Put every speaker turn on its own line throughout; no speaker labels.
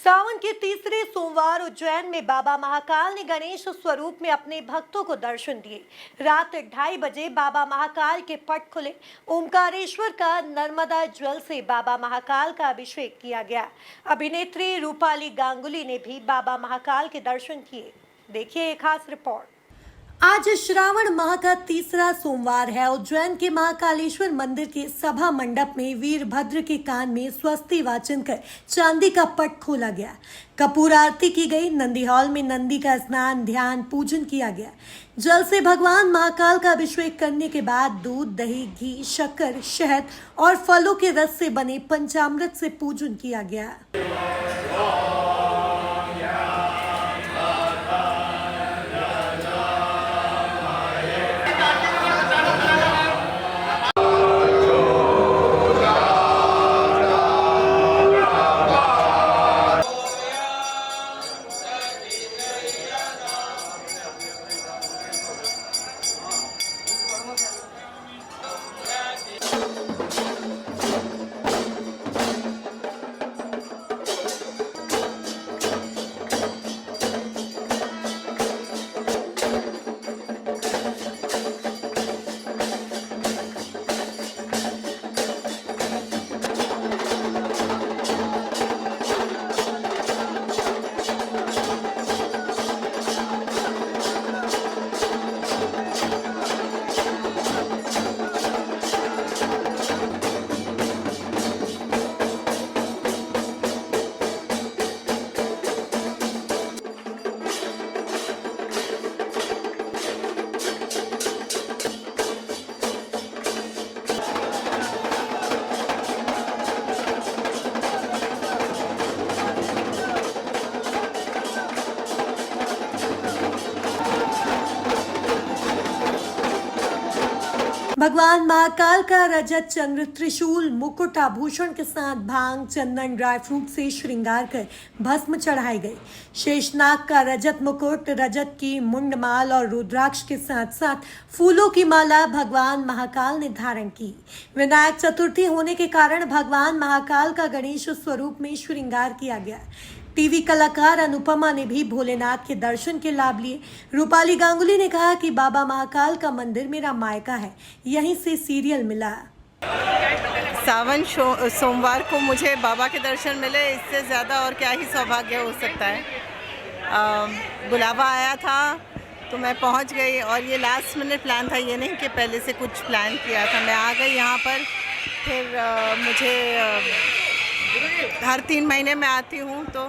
सावन के तीसरे सोमवार उज्जैन में बाबा महाकाल ने गणेश स्वरूप में अपने भक्तों को दर्शन दिए। रात 2:30 बजे बाबा महाकाल के पट खुले। ओमकारेश्वर का नर्मदा जल से बाबा महाकाल का अभिषेक किया गया। अभिनेत्री रूपाली गांगुली ने भी बाबा महाकाल के दर्शन किए। देखिए एक खास रिपोर्ट। आज श्रावण माह का तीसरा सोमवार है। उज्जैन के महाकालेश्वर मंदिर के सभा मंडप में वीरभद्र के कान में स्वस्ति वाचन कर चांदी का पट खोला गया। कपूर आरती की गई। नंदी हॉल में नंदी का स्नान, ध्यान, पूजन किया गया। जल से भगवान महाकाल का अभिषेक करने के बाद दूध, दही, घी, शक्कर, शहद और फलों के रस से बने पंचामृत से पूजन किया गया। भगवान महाकाल का रजत चंद्र, त्रिशूल, मुकुट, आभूषण के साथ भांग, चंदन, ड्राई फ्रूट से श्रृंगार कर भस्म चढ़ाई गई। शेषनाग का रजत मुकुट, रजत की मुंडमाल और रुद्राक्ष के साथ साथ फूलों की माला भगवान महाकाल ने धारण की। विनायक चतुर्थी होने के कारण भगवान महाकाल का गणेश स्वरूप में श्रृंगार किया गया। टीवी कलाकार अनुपमा ने भी भोलेनाथ के दर्शन के लाभ लिए। रूपाली गांगुली ने कहा कि बाबा महाकाल का मंदिर मेरा मायका है, यहीं से सीरियल मिला।
सावन सोमवार को मुझे बाबा के दर्शन मिले, इससे ज़्यादा और क्या ही सौभाग्य हो सकता है। बुलावा आया था तो मैं पहुंच गई और ये लास्ट मिनट प्लान था, ये नहीं कि पहले से कुछ प्लान किया था। मैं आ गई यहाँ पर। फिर मुझे हर 3 महीने में आती हूँ, तो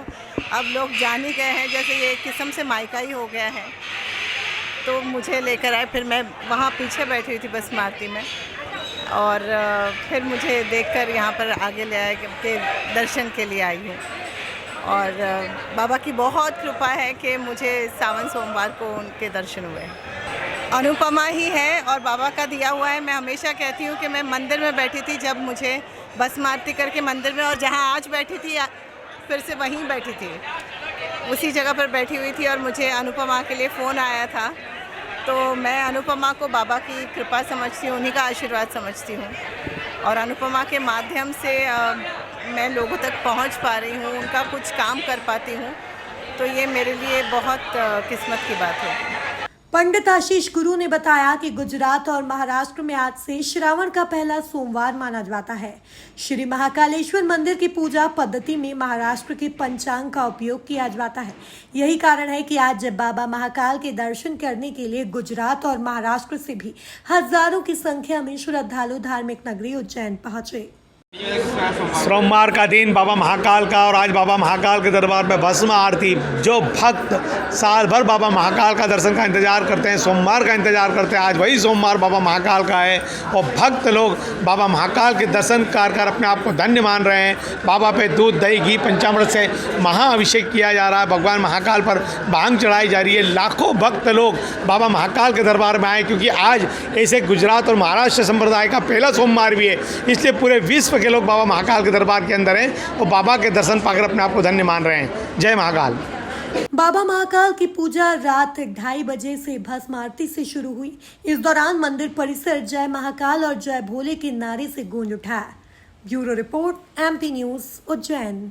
अब लोग जान ही गए हैं, जैसे ये एक किस्म से मायका ही हो गया है। तो मुझे लेकर आए। फिर मैं वहाँ पीछे बैठी हुई थी बस मारती में, और फिर मुझे देखकर यहाँ पर आगे ले आए कि दर्शन के लिए आई हूँ। और बाबा की बहुत कृपा है कि मुझे सावन सोमवार को उनके दर्शन हुए। अनुपमा ही है और बाबा का दिया हुआ है। मैं हमेशा कहती हूँ कि मैं मंदिर में बैठी थी जब मुझे बस आरती करके मंदिर में, और जहाँ आज बैठी थी फिर से वहीं बैठी थी, उसी जगह पर बैठी हुई थी। और मुझे अनुपमा के लिए फ़ोन आया था, तो मैं अनुपमा को बाबा की कृपा समझती हूँ, उन्हीं का आशीर्वाद समझती हूँ। और अनुपमा के माध्यम से मैं लोगों तक पहुँच पा रही हूँ, उनका कुछ काम कर पाती हूँ, तो ये मेरे लिए बहुत किस्मत की बात है।
पंडित आशीष गुरु ने बताया कि गुजरात और महाराष्ट्र में आज से श्रावण का पहला सोमवार माना जाता है। श्री महाकालेश्वर मंदिर की पूजा पद्धति में महाराष्ट्र के पंचांग का उपयोग किया जाता है। यही कारण है कि आज बाबा महाकाल के दर्शन करने के लिए गुजरात और महाराष्ट्र से भी हजारों की संख्या में श्रद्धालु धार्मिक नगरी उज्जैन पहुंचे।
सोमवार का दिन बाबा महाकाल का, और आज बाबा महाकाल के दरबार में भस्म आरती। जो भक्त साल भर बाबा महाकाल का दर्शन का इंतजार करते हैं, सोमवार का इंतजार करते हैं, आज वही सोमवार बाबा महाकाल का है। और भक्त लोग बाबा महाकाल के दर्शन कर अपने आप को धन्य मान रहे हैं। बाबा पे दूध, दही, घी, पंचामृत से महाअभिषेक किया जा रहा है। भगवान महाकाल पर भांग चढ़ाई जा रही है। लाखों भक्त लोग बाबा महाकाल के दरबार में आए, क्योंकि आज ऐसे गुजरात और महाराष्ट्र संप्रदाय का पहला सोमवार भी है, इसलिए पूरे विश्व के लोग बाबा महाकाल के दरबार के अंदर हैं और बाबा के दर्शन पाकर अपने आप को धन्य मान रहे हैं। जय महाकाल।
बाबा महाकाल की पूजा रात 2:30 बजे से भस्म आरती से शुरू हुई। इस दौरान मंदिर परिसर जय महाकाल और जय भोले के नारे से गूंज उठा। Bureau report, MP news, Ujjain.